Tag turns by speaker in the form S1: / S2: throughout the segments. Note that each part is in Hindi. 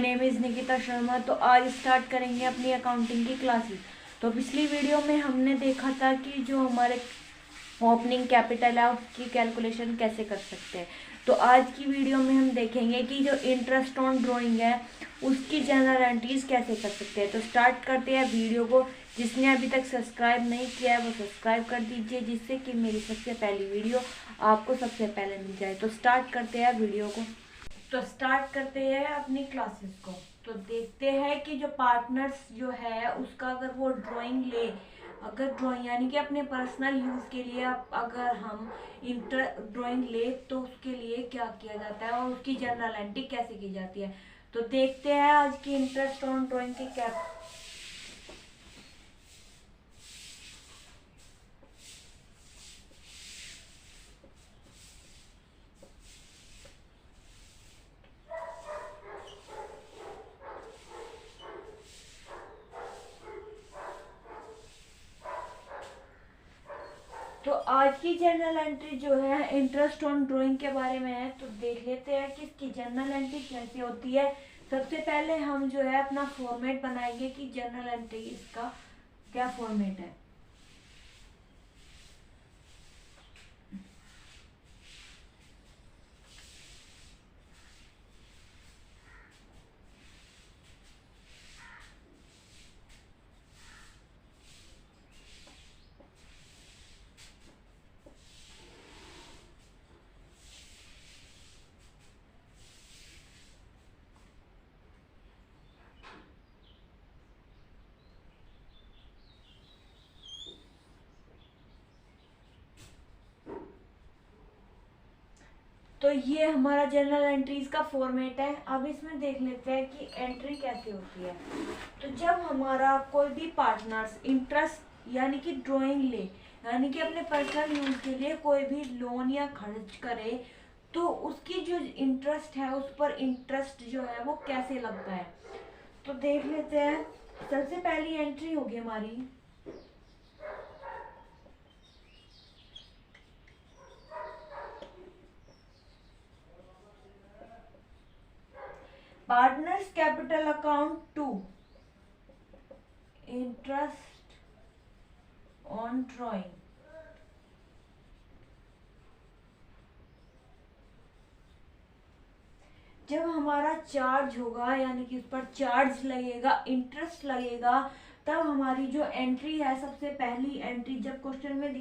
S1: Name is Nikita Sharma. तो आज स्टार्ट करेंगे अपनी अकाउंटिंग की क्लासेस। तो पिछली वीडियो में हमने देखा था कि जो हमारे ओपनिंग कैपिटल है उसकी कैलकुलेशन कैसे कर सकते हैं। तो आज की वीडियो में हम देखेंगे कि जो इंटरेस्ट ऑन ड्राइंग है उसकी जनरल एंट्रीज कैसे कर सकते हैं। तो स्टार्ट करते हैं वीडियो को। जिसने अभी तक सब्सक्राइब नहीं किया है वो सब्सक्राइब कर दीजिए, जिससे कि मेरी सबसे पहली वीडियो आपको सबसे पहले मिल जाए। तो स्टार्ट करते हैं वीडियो को। तो स्टार्ट करते हैं अपनी क्लासेस को। तो देखते हैं कि जो पार्टनर्स जो है उसका अगर वो ड्राइंग ले, अगर ड्राइंग यानी कि अपने पर्सनल यूज़ के लिए अगर हम ड्राइंग ले तो उसके लिए क्या किया जाता है और उसकी जर्नल एंट्री कैसे की जाती है। तो देखते हैं आज की इंटरेस्ट ऑन ड्राइंग की क्या। तो आज की जर्नल एंट्री जो है इंटरेस्ट ऑन ड्राइंग के बारे में है। तो देख लेते हैं कि इसकी जर्नल एंट्री कैसे होती है। सबसे पहले हम जो है अपना फॉर्मेट बनाएंगे कि जर्नल एंट्री इसका क्या फॉर्मेट है। तो ये हमारा जर्नल एंट्रीज का फॉर्मेट है। अब इसमें देख लेते हैं कि एंट्री कैसे होती है। तो जब हमारा कोई भी पार्टनर्स इंटरेस्ट यानी कि ड्राइंग ले, यानी कि अपने पर्सनल यूज के लिए कोई भी लोन या खर्च करे, तो उसकी जो इंटरेस्ट है उस पर इंटरेस्ट जो है वो कैसे लगता है। तो देख लेते हैं। सबसे पहली एंट्री होगी हमारी partners capital account to interest on drawing. जब हमारा चार्ज होगा यानी कि उस पर चार्ज लगेगा, इंटरेस्ट लगेगा, तब हमारी जो एंट्री है सबसे पहली एंट्री जब क्वेश्चन में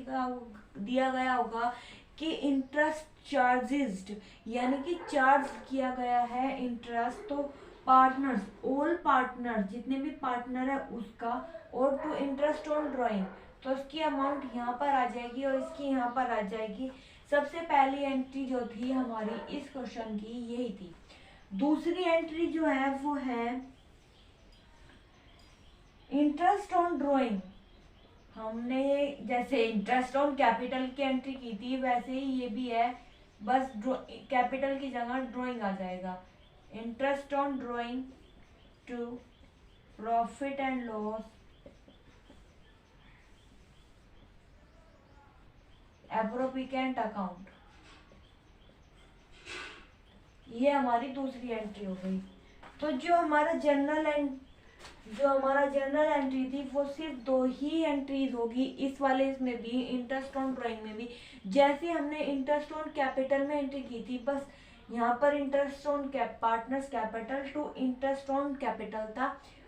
S1: दिया गया होगा कि इंटरेस्ट चार्जेस्ड यानी कि चार्ज किया गया है इंटरेस्ट, तो पार्टनर्स ऑल पार्टनर जितने भी पार्टनर है उसका और टू इंटरेस्ट ऑन ड्राइंग, तो उसकी अमाउंट यहाँ पर आ जाएगी और इसकी यहाँ पर आ जाएगी। सबसे पहली एंट्री जो थी हमारी इस क्वेश्चन की यही थी। दूसरी एंट्री जो है वो है इंटरेस्ट ऑन ड्राइंग। हमने जैसे इंटरेस्ट ऑन कैपिटल की एंट्री की थी वैसे ही ये भी है, बस कैपिटल की जगह ड्राइंग आ जाएगा। Interest on drawing to profit and loss appropriation account, ये हमारी दूसरी एंट्री हो गई। तो जो हमारा जर्नल एंट्री थी वो सिर्फ दो ही एंट्रीज होगी, इस वाले इसमें भी इंटरेस्ट ऑन ड्राइंग में भी। जैसे हमने इंटरेस्ट ऑन कैपिटल में एंट्री की थी, बस यहाँ पर interest on partners capital to interest on capital था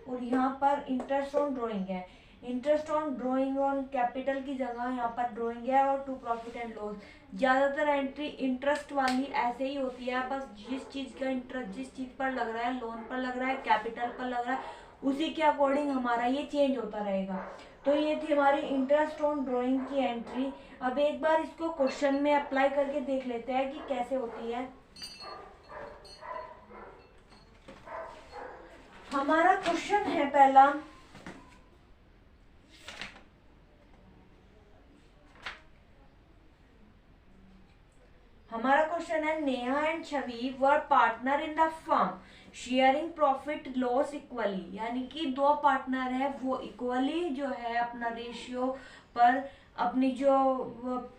S1: और यहाँ पर इंटरेस्ट ऑन ड्राइंग है। Interest on drawing on capital की जगह यहाँ पर ड्राइंग है और टू प्रॉफिट एंड लॉस। ज़्यादातर एंट्री इंटरेस्ट वाली ऐसे ही होती है, बस जिस चीज़ का इंटरेस्ट जिस चीज़ पर लग रहा है, लोन पर लग रहा है, कैपिटल पर लग रहा है, उसी के अकॉर्डिंग हमारा ये चेंज होता रहेगा। तो ये थी हमारी इंटरेस्ट ऑन ड्राइंग की एंट्री। अब एक बार इसको क्वेश्चन में अप्लाई करके देख लेते हैं कि कैसे होती है। हमारा क्वेश्चन है पहला, हमारा क्वेश्चन है Neha and Chhavi were partner in the firm sharing profit loss equally, यानी कि दो पार्टनर है वो इक्वली जो है अपना रेशियो पर अपनी जो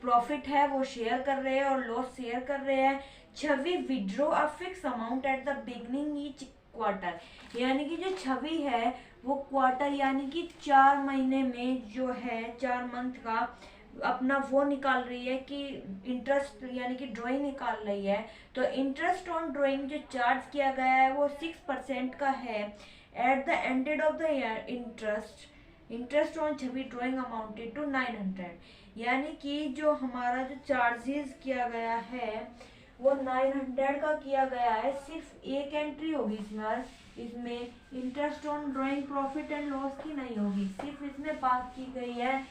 S1: प्रॉफिट है वो शेयर कर रहे हैं और लॉस शेयर कर रहे हैं। Chhavi withdraw a fix amount at the beginning each quarter, यानी कि जो छवि है वो क्वार्टर यानी कि 4 महीने में जो है 4 मंथ का अपना वो निकाल रही है कि इंटरेस्ट यानी कि ड्राइंग निकाल रही है। तो इंटरेस्ट ऑन ड्राइंग जो चार्ज किया गया है वो 6% का है। At the ended of the year interest on छवि ड्राइंग अमाउंटेड टू 900, यानी कि जो हमारा जो चार्जेस किया गया है वो 900 का किया गया है। सिर्फ एक एंट्री होगी इसमें interest on drawing profit and loss की नहीं होगी, सिर्फ इसमें बात की गई है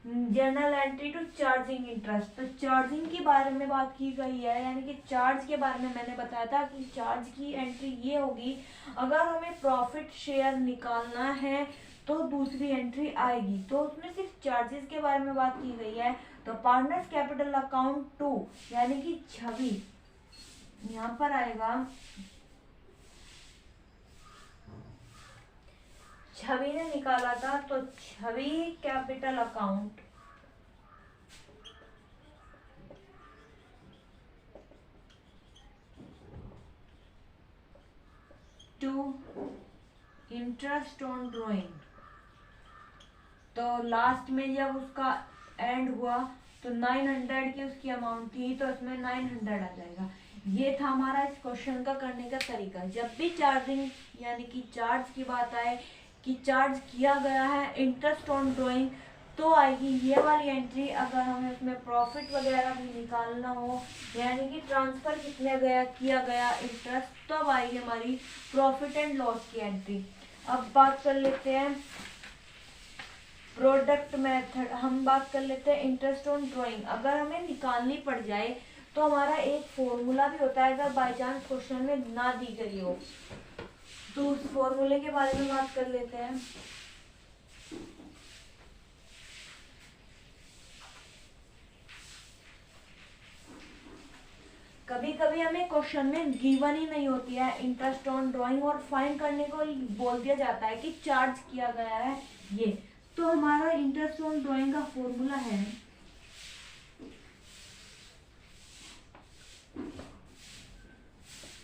S1: journal entry to charging interest. तो चार्जिंग के बारे में बात की गई है, यानी कि चार्ज के बारे में मैंने बताया था कि चार्ज की एंट्री ये होगी अगर हमें प्रॉफिट शेयर निकालना है तो दूसरी एंट्री आएगी। तो उसमें सिर्फ चार्जेस के बारे में बात की गई है। तो पार्टनर्स कैपिटल अकाउंट 2 यानी कि छवि यहाँ पर आएगा, छवि ने निकाला था तो Chhavi capital account to interest on drawing. तो लास्ट में जब उसका एंड हुआ तो 900 की उसकी अमाउंट थी तो इसमें 900 आ जाएगा। ये था हमारा इस क्वेश्चन का करने का तरीका। जब भी चार्जिंग यानी कि चार्ज की बात आए कि चार्ज किया गया है इंटरेस्ट ऑन ड्राइंग तो आएगी ये वाली एंट्री। अगर हमें उसमें प्रॉफिट वगैरह भी निकालना हो यानी कि ट्रांसफर कितने किया गया इंटरेस्ट तब आएगी हमारी प्रॉफिट एंड लॉस की एंट्री। अब बात कर लेते हैं प्रोडक्ट मेथड, हम बात कर लेते हैं इंटरेस्ट ऑन ड्राइंग। अगर हमें निकालनी पड़ जाए तो हमारा एक फॉर्मूला भी होता है अगर बाई चांस क्वेश्चन में ना दी गई हो तो उस फॉर्मूले के बारे में बात कर लेते हैं। कभी कभी हमें क्वेश्चन में गिवन ही नहीं होती है इंटरेस्ट ऑन ड्राइंग और फाइंड करने को बोल दिया जाता है कि चार्ज किया गया है ये। तो हमारा इंटरेस्ट ऑन ड्राइंग का फॉर्मूला है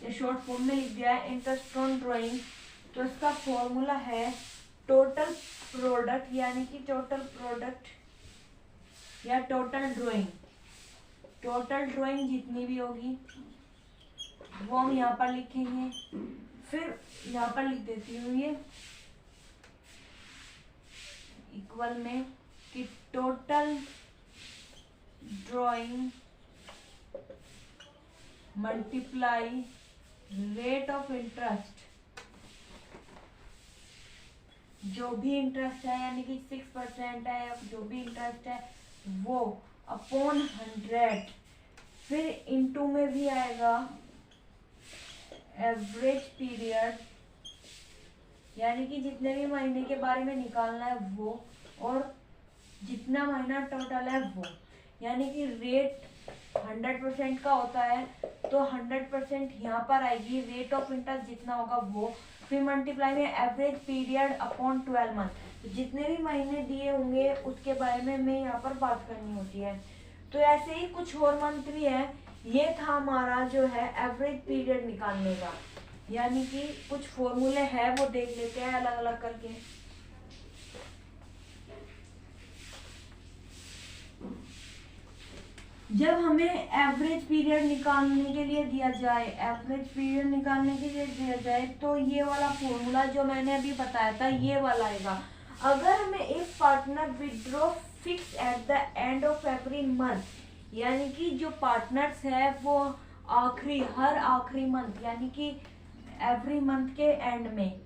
S1: ये शॉर्ट फॉर्म में लिख दिया है इंटरेस्ट ऑन ड्राइंग। तो इसका फॉर्मूला है टोटल प्रोडक्ट यानी कि टोटल प्रोडक्ट या टोटल ड्राइंग जितनी भी होगी वो हम यहाँ पर लिखेंगे। फिर यहाँ पर लिख देती हूँ ये इक्वल में कि total drawing multiply rate of interest, जो भी इंटरेस्ट है यानी कि 6% है या जो भी इंटरेस्ट है वो अपॉन 100। फिर इनटू में भी आएगा एवरेज पीरियड यानी कि जितने भी महीने के बारे में निकालना है वो और जितना महीना टोटल है वो, यानी कि रेट 100% का होता है तो 100% यहाँ पर आएगी रेट ऑफ इंटरेस्ट जितना होगा वो। फिर मल्टीप्लाई में एवरेज पीरियड अपॉन 12 मंथ, तो जितने भी महीने दिए होंगे उसके बारे में हमें यहाँ पर बात करनी होती है। तो ऐसे ही कुछ और मंथ भी है। ये था हमारा जो है एवरेज पीरियड निकालने का, यानी कि कुछ फॉर्मूले हैं वो देख लेते हैं अलग अलग करके। जब हमें एवरेज पीरियड निकालने के लिए दिया जाए तो ये वाला फॉर्मूला जो मैंने अभी बताया था ये वाला आएगा। अगर हमें एक partner withdraw fix at the end of every month, यानी कि जो पार्टनर्स है वो हर आखिरी मंथ यानी कि एवरी मंथ के एंड में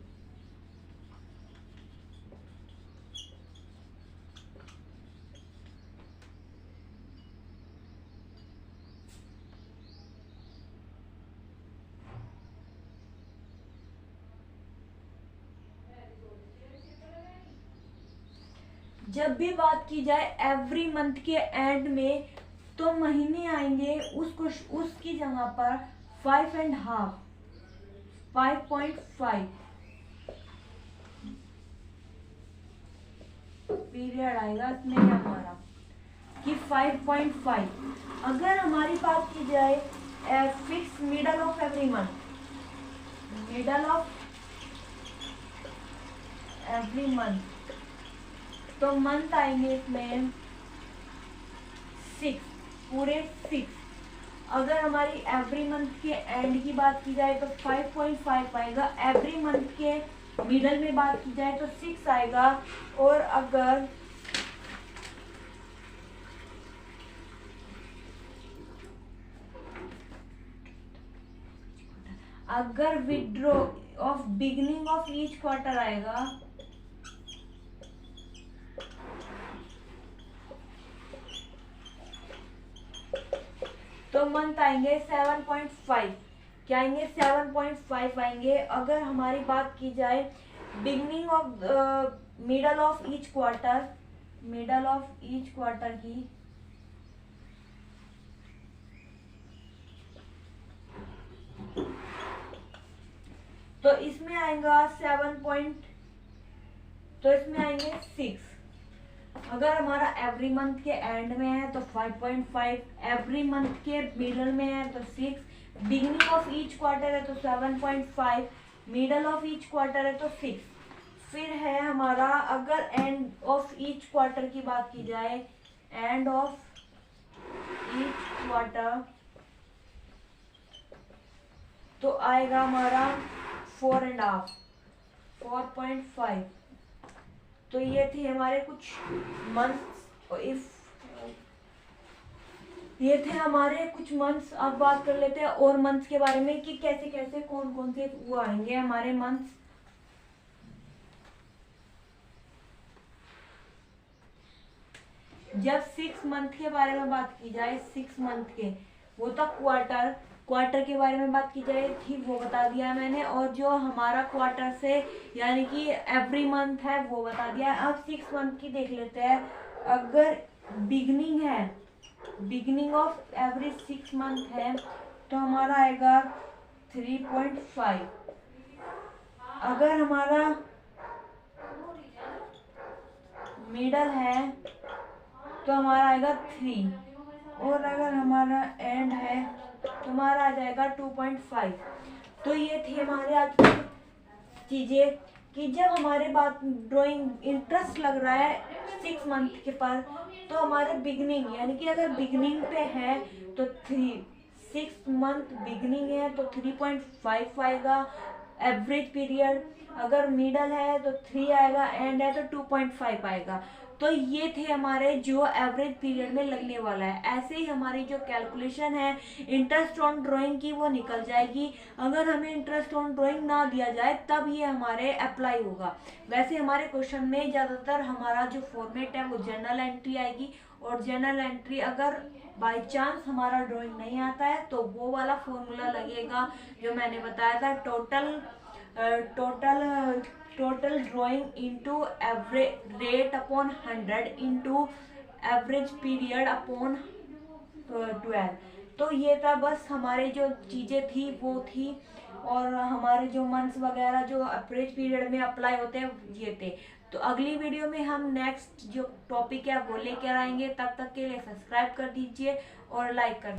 S1: जब भी बात की जाए एवरी मंथ के एंड में तो महीने आएंगे उसकी जगह पर 5.5 पीरियड आएगा इसमें हमारा कि 5.5। अगर हमारी बात की जाए fix middle of every month every month, तो मंथ आएंगे इसमें 6, पूरे 6। अगर हमारी एवरी मंथ के एंड की बात की जाए तो 5.5 आएगा, एवरी मंथ के मिडल में बात की जाए तो 6 आएगा, और अगर withdraw of beginning of each quarter आएगा तो मंथ आएंगे 7.5। क्या आएंगे? 7.5 आएंगे। अगर हमारी बात की जाए beginning of middle of each quarter, middle of each quarter की, तो इसमें आएगा 7 तो इसमें आएंगे 6। अगर हमारा एवरी मंथ के एंड में है तो 5.5, एवरी मंथ के मिडल में है तो 6, बिगिनिंग ऑफ ईच क्वार्टर है तो 7.5, मिडल ऑफ ईच क्वार्टर है तो 6। फिर है हमारा, अगर एंड ऑफ ईच क्वार्टर की बात की जाए, एंड ऑफ ईच क्वार्टर तो आएगा हमारा 4.5, 4.5। तो ये थे हमारे कुछ मंथ्स। ये थे हमारे कुछ मंथ्स। अब बात कर लेते हैं और मंथ्स के बारे में कि कैसे कैसे कौन कौन से वो आएंगे हमारे मंथ्स। जब 6 मंथ के बारे में बात की जाए, 6 मंथ के, वो तो क्वार्टर के बारे में बात की जाए थी, वो बता दिया मैंने। और जो हमारा क्वार्टर से यानी कि एवरी मंथ है वो बता दिया। अब 6 मंथ की देख लेते हैं। अगर बिगनिंग है, बिगनिंग ऑफ एवरी 6 मंथ है तो हमारा आएगा 3.5। अगर हमारा मिडल है तो हमारा आएगा 3, और अगर हमारा एंड है तो हमारा आ जाएगा 2.5। तो ये थे हमारे आज की चीज़ें कि जब हमारे बात ड्राइंग इंटरेस्ट लग रहा है 6 मंथ के पर, तो हमारे बिगनिंग यानी कि अगर बिगनिंग पे है तो 6 मंथ बिगनिंग है तो 3.5 आएगा एवरेज पीरियड। अगर मिडल है तो 3 आएगा, एंड है तो 2.5 आएगा। तो ये थे हमारे जो एवरेज पीरियड में लगने वाला है। ऐसे ही हमारी जो कैलकुलेशन है इंटरेस्ट ऑन ड्राइंग की वो निकल जाएगी। अगर हमें इंटरेस्ट ऑन ड्राइंग ना दिया जाए तब ये हमारे अप्लाई होगा। वैसे हमारे क्वेश्चन में ज़्यादातर हमारा जो फॉर्मेट है वो जर्नल एंट्री आएगी, और जर्नल एंट्री अगर बाय चांस हमारा ड्राइंग नहीं आता है तो वो वाला फॉर्मूला लगेगा जो मैंने बताया था, total drawing into average rate upon 100 into average period upon 12। तो ये था बस हमारे जो चीज़ें थी वो थी, और हमारे जो मंथ्स वगैरह जो एवरेज पीरियड में अप्लाई होते हैं ये थे। तो अगली वीडियो में हम नेक्स्ट जो टॉपिक है वो लेकर आएंगे। तब तक के लिए सब्सक्राइब कर दीजिए और लाइक कर